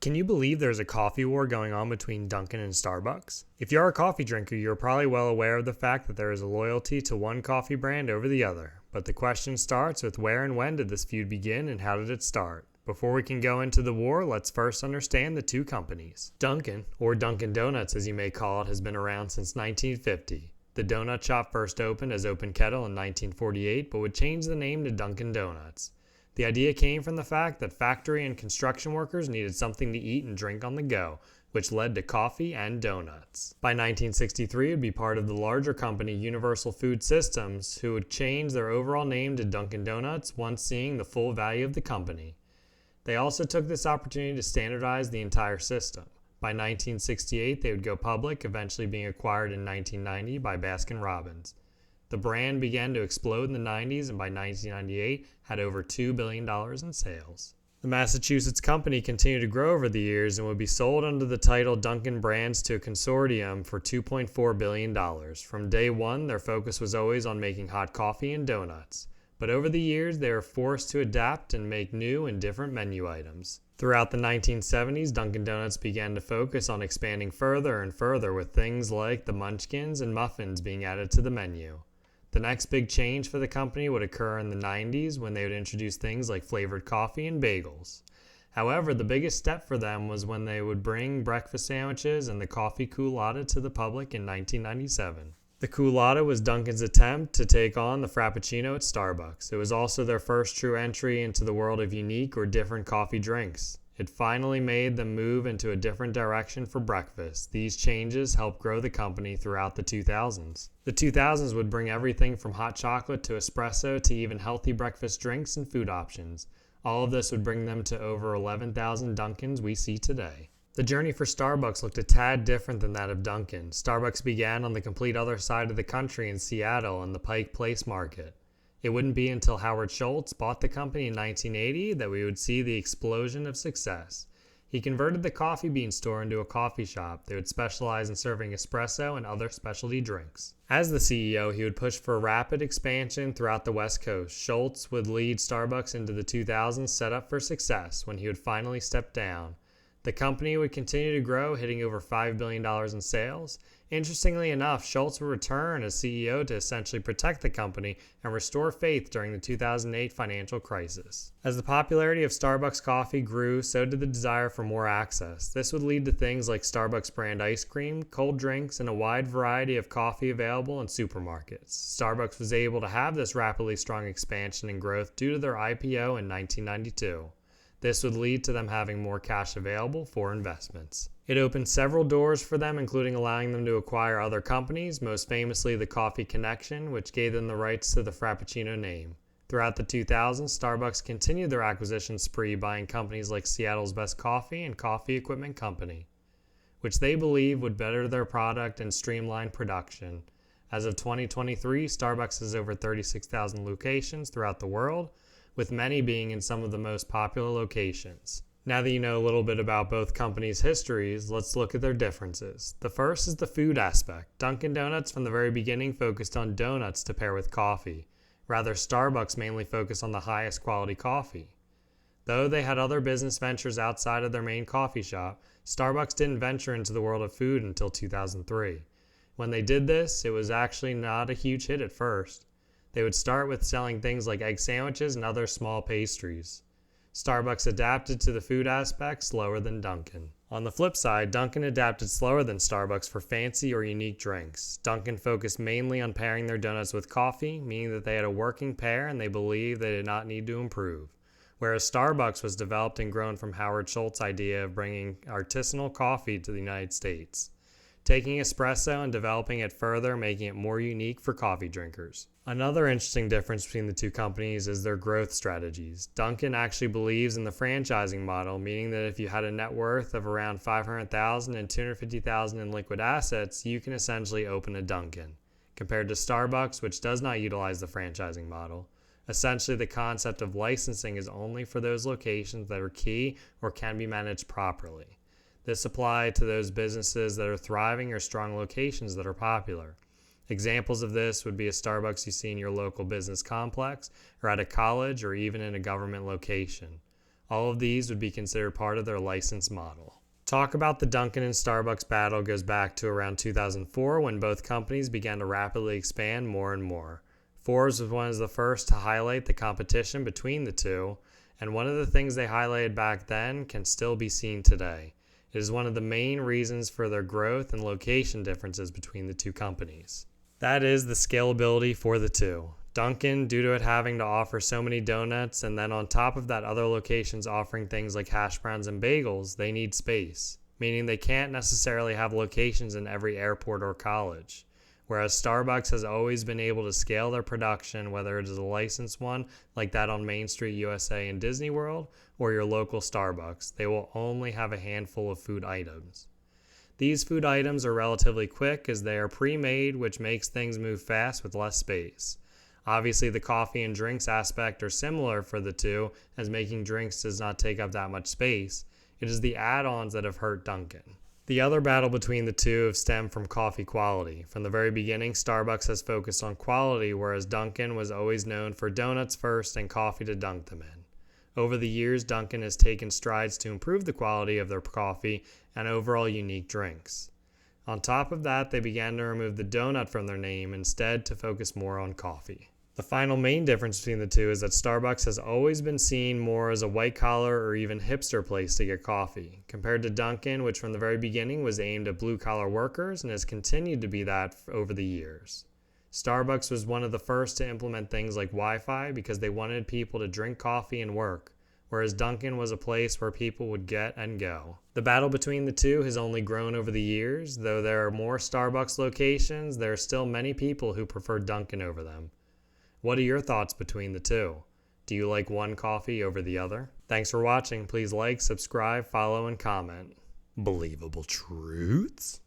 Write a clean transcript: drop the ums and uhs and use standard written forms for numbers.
Can you believe there's a coffee war going on between Dunkin and Starbucks? If you're a coffee drinker, you're probably well aware of the fact that there is a loyalty to one coffee brand over the other. But the question starts with where and when did this feud begin and how did it start? Before we can go into the war, let's first understand the two companies. Dunkin', or Dunkin' Donuts as you may call it, has been around since 1950. The donut shop first opened as Open Kettle in 1948, but would change the name to Dunkin' Donuts. The idea came from the fact that factory and construction workers needed something to eat and drink on the go, which led to coffee and donuts. By 1963, it would be part of the larger company Universal Food Systems, who would change their overall name to Dunkin' Donuts once seeing the full value of the company. They also took this opportunity to standardize the entire system. By 1968, they would go public, eventually being acquired in 1990 by Baskin-Robbins. The brand began to explode in the 90s and by 1998 had over $2 billion in sales. The Massachusetts company continued to grow over the years and would be sold under the title Dunkin' Brands to a consortium for $2.4 billion. From day one, their focus was always on making hot coffee and donuts. But over the years, they were forced to adapt and make new and different menu items. Throughout the 1970s, Dunkin' Donuts began to focus on expanding further and further with things like the munchkins and muffins being added to the menu. The next big change for the company would occur in the 90s when they would introduce things like flavored coffee and bagels. However, the biggest step for them was when they would bring breakfast sandwiches and the coffee culotta to the public in 1997. The culotta was Dunkin's attempt to take on the Frappuccino at Starbucks. It was also their first true entry into the world of unique or different coffee drinks. It finally made them move into a different direction for breakfast. These changes helped grow the company throughout the 2000s. The 2000s would bring everything from hot chocolate to espresso to even healthy breakfast drinks and food options. All of this would bring them to over 11,000 Dunkins we see today. The journey for Starbucks looked a tad different than that of Dunkin'. Starbucks began on the complete other side of the country in Seattle in the Pike Place market. It wouldn't be until Howard Schultz bought the company in 1980 that we would see the explosion of success. He converted the coffee bean store into a coffee shop. They would specialize in serving espresso and other specialty drinks. As the CEO, he would push for rapid expansion throughout the West Coast. Schultz would lead Starbucks into the 2000s, set up for success when he would finally step down. The company would continue to grow, hitting over $5 billion in sales. Interestingly enough, Schultz would return as CEO to essentially protect the company and restore faith during the 2008 financial crisis. As the popularity of Starbucks coffee grew, so did the desire for more access. This would lead to things like Starbucks brand ice cream, cold drinks, and a wide variety of coffee available in supermarkets. Starbucks was able to have this rapidly strong expansion and growth due to their IPO in 1992. This would lead to them having more cash available for investments. It opened several doors for them, including allowing them to acquire other companies, most famously the Coffee Connection, which gave them the rights to the Frappuccino name. Throughout the 2000s, Starbucks continued their acquisition spree, buying companies like Seattle's Best Coffee and Coffee Equipment Company, which they believe would better their product and streamline production. As of 2023, Starbucks has over 36,000 locations throughout the world, with many being in some of the most popular locations. Now that you know a little bit about both companies' histories, let's look at their differences. The first is the food aspect. Dunkin' Donuts from the very beginning focused on donuts to pair with coffee. Rather, Starbucks mainly focused on the highest quality coffee. Though they had other business ventures outside of their main coffee shop, Starbucks didn't venture into the world of food until 2003. When they did this, it was actually not a huge hit at first. They would start with selling things like egg sandwiches and other small pastries. Starbucks adapted to the food aspect slower than Dunkin'. On the flip side, Dunkin' adapted slower than Starbucks for fancy or unique drinks. Dunkin' focused mainly on pairing their donuts with coffee, meaning that they had a working pair and they believed they did not need to improve. Whereas Starbucks was developed and grown from Howard Schultz's idea of bringing artisanal coffee to the United States, taking espresso and developing it further, making it more unique for coffee drinkers. Another interesting difference between the two companies is their growth strategies. Dunkin' actually believes in the franchising model, meaning that if you had a net worth of around $500,000 and $250,000 in liquid assets, you can essentially open a Dunkin', compared to Starbucks, which does not utilize the franchising model. Essentially, the concept of licensing is only for those locations that are key or can be managed properly. This applies to those businesses that are thriving or strong locations that are popular. Examples of this would be a Starbucks you see in your local business complex or at a college or even in a government location. All of these would be considered part of their license model. Talk about the Dunkin and Starbucks battle goes back to around 2004 when both companies began to rapidly expand more and more. Forbes was one of the first to highlight the competition between the two, and one of the things they highlighted back then can still be seen today. It is one of the main reasons for their growth and location differences between the two companies. That is the scalability for the two. Dunkin', due to it having to offer so many donuts, and then on top of that other locations offering things like hash browns and bagels, they need space, meaning they can't necessarily have locations in every airport or college. Whereas Starbucks has always been able to scale their production, whether it is a licensed one like that on Main Street USA in Disney World or your local Starbucks, they will only have a handful of food items. These food items are relatively quick as they are pre-made, which makes things move fast with less space. Obviously, the coffee and drinks aspect are similar for the two, as making drinks does not take up that much space. It is the add-ons that have hurt Dunkin'. The other battle between the two have stemmed from coffee quality. From the very beginning, Starbucks has focused on quality, whereas Dunkin' was always known for donuts first and coffee to dunk them in. Over the years, Dunkin' has taken strides to improve the quality of their coffee and overall unique drinks. On top of that, they began to remove the donut from their name instead to focus more on coffee. The final main difference between the two is that Starbucks has always been seen more as a white-collar or even hipster place to get coffee, compared to Dunkin', which from the very beginning was aimed at blue-collar workers and has continued to be that over the years. Starbucks was one of the first to implement things like Wi-Fi because they wanted people to drink coffee and work, whereas Dunkin' was a place where people would get and go. The battle between the two has only grown over the years. Though there are more Starbucks locations, there are still many people who prefer Dunkin' over them. What are your thoughts between the two? Do you like one coffee over the other? Thanks for watching. Please like, subscribe, follow, and comment. Believable truths?